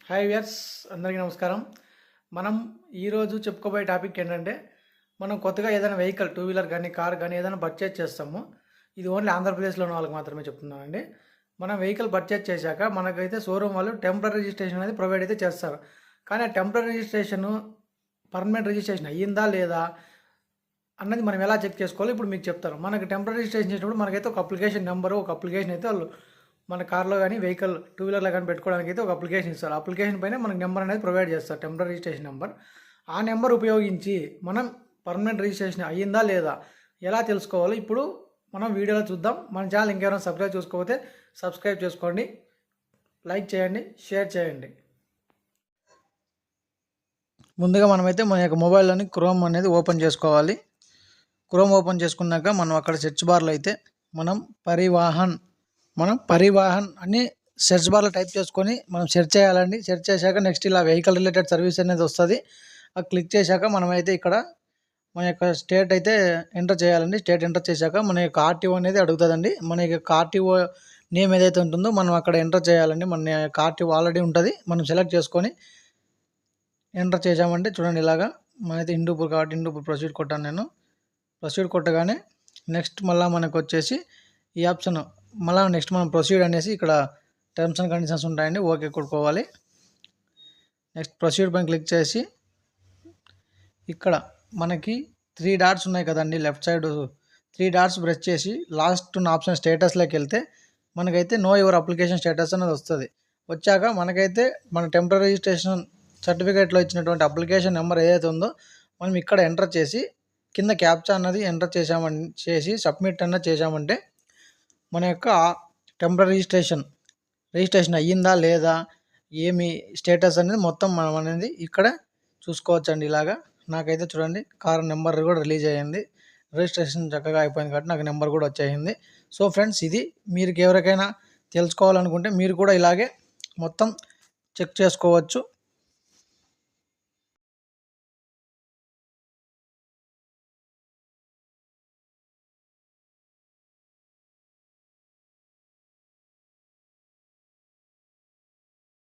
Hi viewers, అందరికీ నమస్కారం. మనం ఈరోజు చెప్పుకోబోయే టాపిక్ ఏంటంటే, మనం కొత్తగా ఏదైనా వెహికల్ టూ వీలర్ కానీ, కార్ కానీ ఏదైనా పర్చేజ్ చేస్తాము. ఇది ఓన్లీ ఆంధ్రప్రదేశ్‌లో ఉన్న వాళ్ళకి మాత్రమే చెప్తున్నానండి. మనం వెహికల్ పర్చేజ్ చేశాక మనకైతే షోరూమ్ వాళ్ళు టెంపరరీ రిజిస్ట్రేషన్ అనేది ప్రొవైడ్ అయితే చేస్తారు. కానీ ఆ టెంపరరీ రిజిస్ట్రేషను పర్మనెంట్ రిజిస్ట్రేషన్ అయ్యిందా లేదా అన్నది మనం ఎలా చెక్ చేసుకోవాలో ఇప్పుడు మీకు చెప్తాను. మనకి టెంపరరీ రిజిస్ట్రేషన్ చేసినప్పుడు మనకైతే ఒక అప్లికేషన్ నెంబరు, ఒక అప్లికేషన్ అయితే వాళ్ళు మన కార్లో కానీ వెహికల్ టూ వీలర్లో కానీ పెట్టుకోవడానికి అయితే ఒక అప్లికేషన్ ఇస్తారు. అప్లికేషన్ పైన మనకు నెంబర్ అనేది ప్రొవైడ్ చేస్తారు, టెంపరరీ రిజిస్ట్రేషన్ నెంబర్. ఆ నెంబర్ ఉపయోగించి మనం పర్మనెంట్ రిజిస్ట్రేషన్ అయ్యిందా లేదా ఎలా తెలుసుకోవాలో ఇప్పుడు మనం వీడియోలో చూద్దాం. మన ఛానల్ ఇంకెవరైనా సబ్స్క్రైబ్ చేసుకోకపోతే సబ్స్క్రైబ్ చేసుకోండి, లైక్ చేయండి, షేర్ చేయండి. ముందుగా మనమైతే మన యొక్క మొబైల్లోని క్రోమ్ అనేది ఓపెన్ చేసుకోవాలి. క్రోమ్ ఓపెన్ చేసుకున్నాక మనం అక్కడ సెర్చ్ బార్లో అయితే మనం పరివాహన్ అని సెర్చ్ బార్లో టైప్ చేసుకొని మనం సెర్చ్ చేయాలండి. సెర్చ్ చేశాక నెక్స్ట్ ఇలా వెహికల్ రిలేటెడ్ సర్వీస్ అనేది వస్తుంది. అది క్లిక్ చేశాక మనమైతే ఇక్కడ మన యొక్క స్టేట్ అయితే ఎంటర్ చేయాలండి. స్టేట్ ఎంటర్ చేశాక మన యొక్క ఆర్టీఓ అనేది అడుగుతుందండి. మన యొక్క ఆర్టీఓ నేమ్ ఏదైతే ఉంటుందో మనం అక్కడ ఎంటర్ చేయాలండి. మన యొక్క ఆర్టీఓ ఆల్రెడీ ఉంటుంది, మనం సెలెక్ట్ చేసుకొని ఎంటర్ చేసామంటే చూడండి ఇలాగా మనైతే హిందూపూర్ కాబట్టి హిందూపూర్ ప్రొసీడ్ కొట్టాను నేను. ప్రొసీడ్ కొట్టగానే నెక్స్ట్ మళ్ళీ మనకు వచ్చేసి ఈ ఆప్షన్ మళ్ళీ నెక్స్ట్ మనం ప్రొసీడ్ అనేసి ఇక్కడ టర్మ్స్ అండ్ కండిషన్స్ ఉంటాయండి, ఓకే కొట్టుకోవాలి. నెక్స్ట్ ప్రొసీడ్ పైన క్లిక్ చేసి ఇక్కడ మనకి 3 డాట్స్ ఉన్నాయి కదండి, లెఫ్ట్ సైడ్ 3 డాట్స్ ప్రెస్ చేసి లాస్ట్ ఉన్న ఆప్షన్ స్టేటస్లోకి వెళ్తే మనకైతే నో యువర్ అప్లికేషన్ స్టేటస్ అనేది వస్తుంది. వచ్చాక మనకైతే మన టెంపరరీ రిజిస్ట్రేషన్ సర్టిఫికేట్లో ఇచ్చినటువంటి అప్లికేషన్ నెంబర్ ఏదైతే ఉందో మనం ఇక్కడ ఎంటర్ చేసి కింద క్యాప్చా అన్నది ఎంటర్ చేసి సబ్మిట్ అన్నది చేసామంటే మన యొక్క టెంపరరీ రిజిస్ట్రేషన్ అయ్యిందా లేదా ఏమి స్టేటస్ అనేది మొత్తం మనం అనేది ఇక్కడ చూసుకోవచ్చండి. ఇలాగా నాకైతే చూడండి కార్ నెంబర్ కూడా రిలీజ్ అయ్యింది, రిజిస్ట్రేషన్ చక్కగా అయిపోయింది కాబట్టి నాకు నెంబర్ కూడా వచ్చేసింది. సో ఫ్రెండ్స్, ఇది మీరు ఎవరికైనా తెలుసుకోవాలనుకుంటే మీరు కూడా ఇలాగే మొత్తం చెక్ చేసుకోవచ్చు.